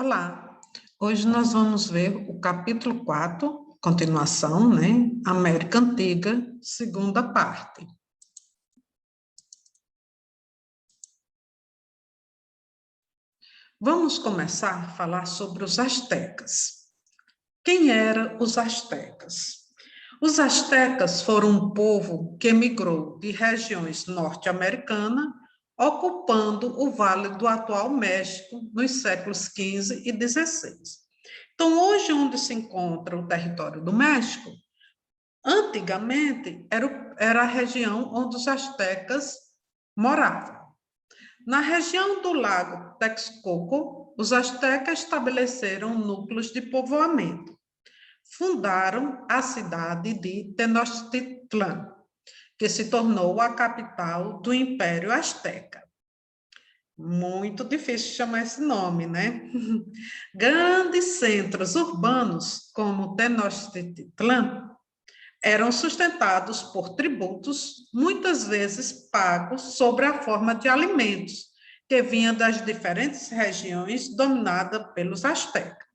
Olá, hoje nós vamos ver o capítulo 4, continuação, né? América Antiga, segunda parte. Vamos começar a falar sobre os astecas. Quem eram os astecas? Os astecas foram um povo que emigrou de regiões norte-americanas, ocupando o vale do atual México nos séculos XV e XVI. Então, hoje, onde se encontra o território do México, antigamente era a região onde os astecas moravam. Na região do Lago Texcoco, os astecas estabeleceram núcleos de povoamento. Fundaram a cidade de Tenochtitlan, que se tornou a capital do Império Azteca. Muito difícil chamar esse nome, né? Grandes centros urbanos, como Tenochtitlan, eram sustentados por tributos, muitas vezes pagos sobre a forma de alimentos, que vinham das diferentes regiões dominadas pelos astecas.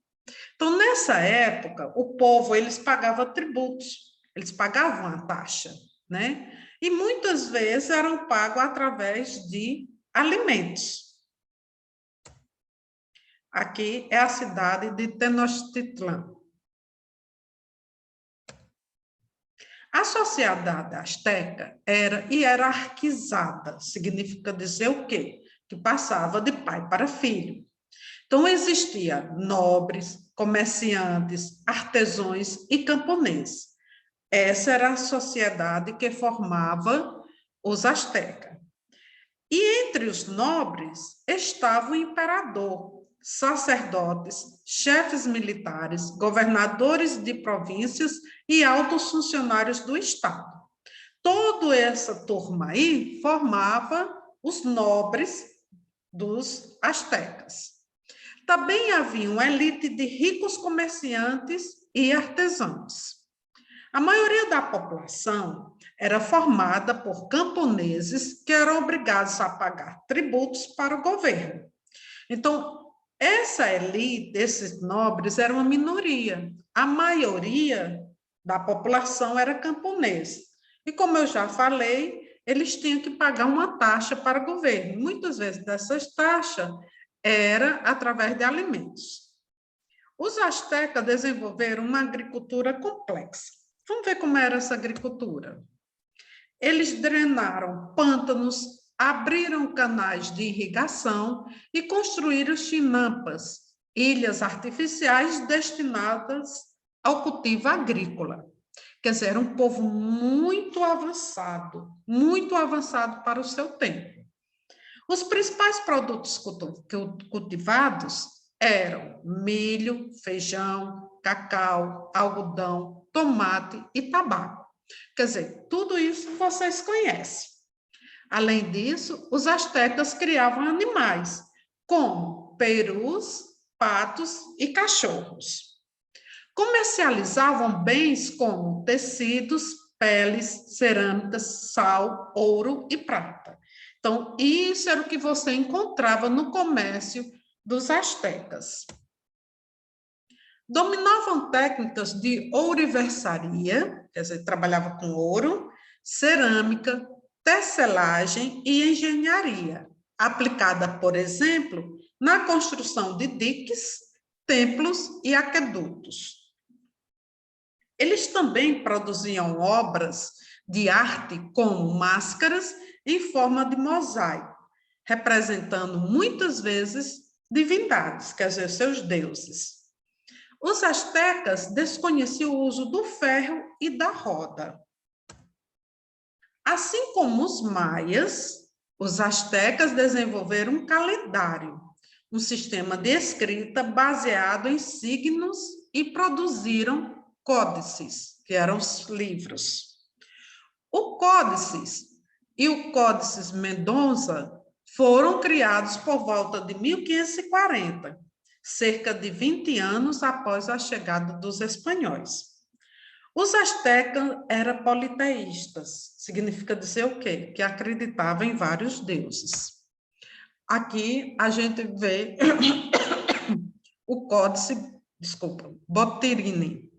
Então, nessa época, o povo, eles pagavam tributos, eles pagavam a taxa, né? E muitas vezes eram pagos através de alimentos. Aqui é a cidade de Tenochtitlan. A sociedade asteca era hierarquizada, significa dizer o quê? Que passava de pai para filho. Então, existia nobres, comerciantes, artesãos e camponeses. Essa era a sociedade que formava os astecas. E entre os nobres estava o imperador, sacerdotes, chefes militares, governadores de províncias e altos funcionários do Estado. Toda essa turma aí formava os nobres dos astecas. Também havia uma elite de ricos comerciantes e artesãos. A maioria da população era formada por camponeses que eram obrigados a pagar tributos para o governo. Então, essa elite, esses nobres, era uma minoria. A maioria da população era camponesa. E como eu já falei, eles tinham que pagar uma taxa para o governo. Muitas vezes dessas taxas era através de alimentos. Os astecas desenvolveram uma agricultura complexa. Vamos ver como era essa agricultura. Eles drenaram pântanos, abriram canais de irrigação e construíram chinampas, ilhas artificiais destinadas ao cultivo agrícola. Quer dizer, era um povo muito avançado para o seu tempo. Os principais produtos cultivados eram milho, feijão, cacau, algodão, tomate e tabaco. Quer dizer, tudo isso vocês conhecem. Além disso, os astecas criavam animais, como perus, patos e cachorros. Comercializavam bens como tecidos, peles, cerâmicas, sal, ouro e prata. Então, isso era o que você encontrava no comércio dos astecas. Dominavam técnicas de ourivesaria, quer dizer, trabalhava com ouro, cerâmica, tecelagem e engenharia, aplicada, por exemplo, na construção de diques, templos e aquedutos. Eles também produziam obras de arte como máscaras em forma de mosaico, representando muitas vezes divindades, quer dizer, seus deuses. Os astecas desconheciam o uso do ferro e da roda. Assim como os maias, os astecas desenvolveram um calendário, um sistema de escrita baseado em signos e produziram códices, que eram os livros. O Códices e o Códices Mendonça foram criados por volta de 1540, cerca de 20 anos após a chegada dos espanhóis. Os astecas eram politeístas, significa dizer o quê? Que acreditavam em vários deuses. Aqui a gente vê o Códice, Botirini.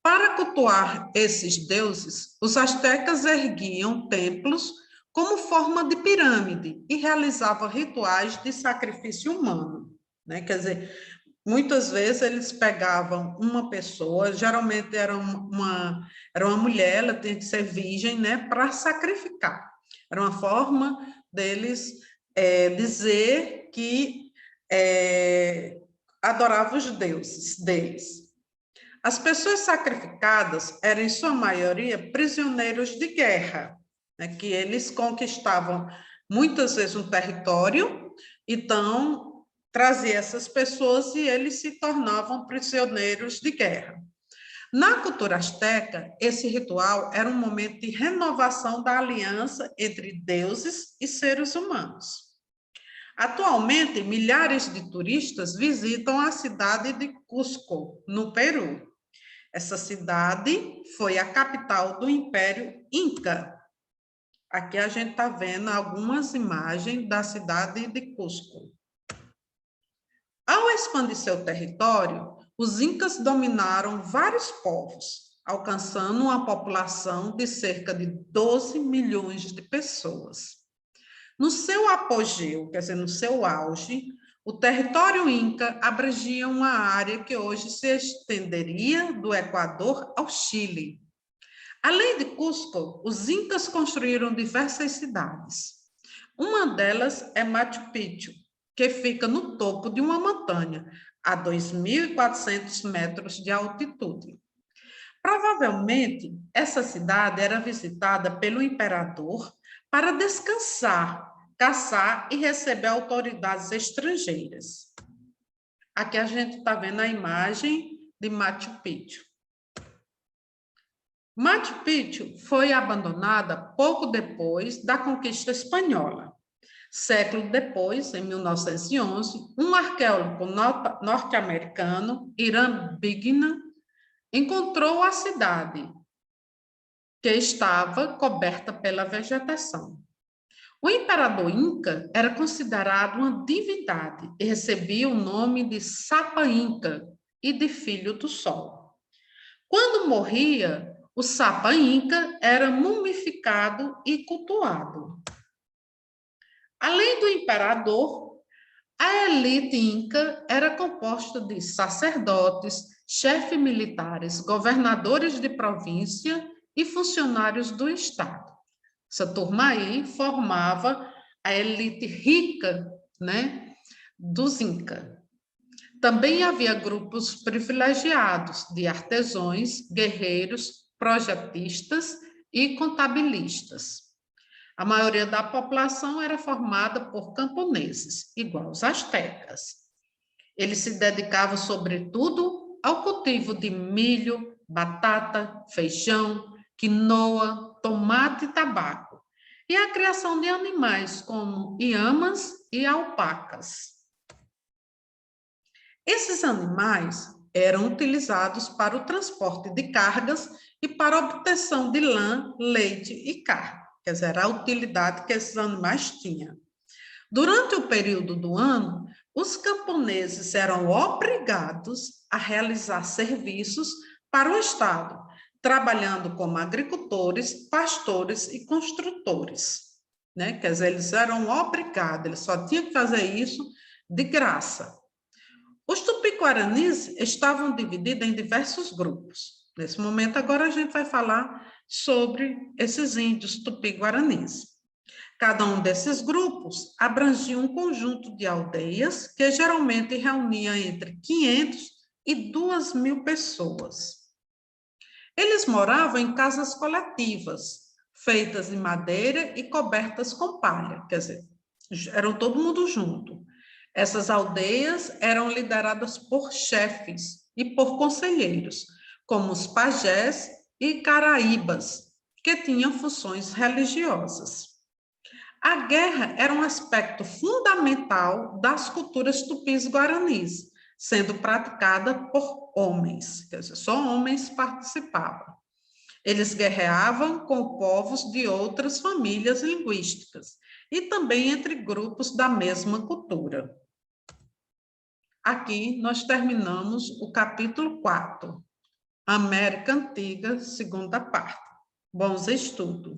Para cultuar esses deuses, os astecas erguiam templos como forma de pirâmide e realizavam rituais de sacrifício humano, né? Quer dizer, muitas vezes eles pegavam uma pessoa, geralmente era uma mulher, ela tinha que ser virgem, né, para sacrificar. Era uma forma deles dizer que adoravam os deuses deles. As pessoas sacrificadas eram, em sua maioria, prisioneiros de guerra, né, que eles conquistavam muitas vezes um território, então trazia essas pessoas e eles se tornavam prisioneiros de guerra. Na cultura asteca, esse ritual era um momento de renovação da aliança entre deuses e seres humanos. Atualmente, milhares de turistas visitam a cidade de Cusco, no Peru. Essa cidade foi a capital do Império Inca. Aqui a gente está vendo algumas imagens da cidade de Cusco. Ao expandir seu território, os incas dominaram vários povos, alcançando uma população de cerca de 12 milhões de pessoas. No seu apogeu, quer dizer, no seu auge, o território inca abrangia uma área que hoje se estenderia do Equador ao Chile. Além de Cusco, os incas construíram diversas cidades. Uma delas é Machu Picchu, que fica no topo de uma montanha, a 2.400 metros de altitude. Provavelmente, essa cidade era visitada pelo imperador para descansar, caçar e receber autoridades estrangeiras. Aqui a gente está vendo a imagem de Machu Picchu. Machu Picchu foi abandonada pouco depois da conquista espanhola. Século depois, em 1911, um arqueólogo norte-americano, Hiram Bignan, encontrou a cidade, que estava coberta pela vegetação. O imperador Inca era considerado uma divindade e recebia o nome de Sapa Inca e de Filho do Sol. Quando morria, o Sapa Inca era mumificado e cultuado. Além do imperador, a elite inca era composta de sacerdotes, chefes militares, governadores de província e funcionários do Estado. Essa turma aí formava a elite rica, né, dos Incas. Também havia grupos privilegiados de artesãos, guerreiros, projetistas e contabilistas. A maioria da população era formada por camponeses, igual os astecas. Eles se dedicavam, sobretudo, ao cultivo de milho, batata, feijão, quinoa, tomate e tabaco, e a criação de animais como iamas e alpacas. Esses animais eram utilizados para o transporte de cargas e para a obtenção de lã, leite e carne. Quer dizer, era a utilidade que esses animais tinham. Durante o período do ano, os camponeses eram obrigados a realizar serviços para o Estado, trabalhando como agricultores, pastores e construtores, né? Quer dizer, eles eram obrigados, eles só tinham que fazer isso de graça. Os tupi-guaranis estavam divididos em diversos grupos. Nesse momento, agora a gente vai falar sobre esses índios tupi-guaranis. Cada um desses grupos abrangia um conjunto de aldeias que geralmente reunia entre 500 e 2.000 pessoas. Eles moravam em casas coletivas, feitas de madeira e cobertas com palha, quer dizer, eram todo mundo junto. Essas aldeias eram lideradas por chefes e por conselheiros, como os pajés e caraíbas, que tinham funções religiosas. A guerra era um aspecto fundamental das culturas tupis-guaranis, sendo praticada por homens, quer dizer, só homens participavam. Eles guerreavam com povos de outras famílias linguísticas e também entre grupos da mesma cultura. Aqui nós terminamos o capítulo 4, América Antiga, segunda parte. Bons estudos!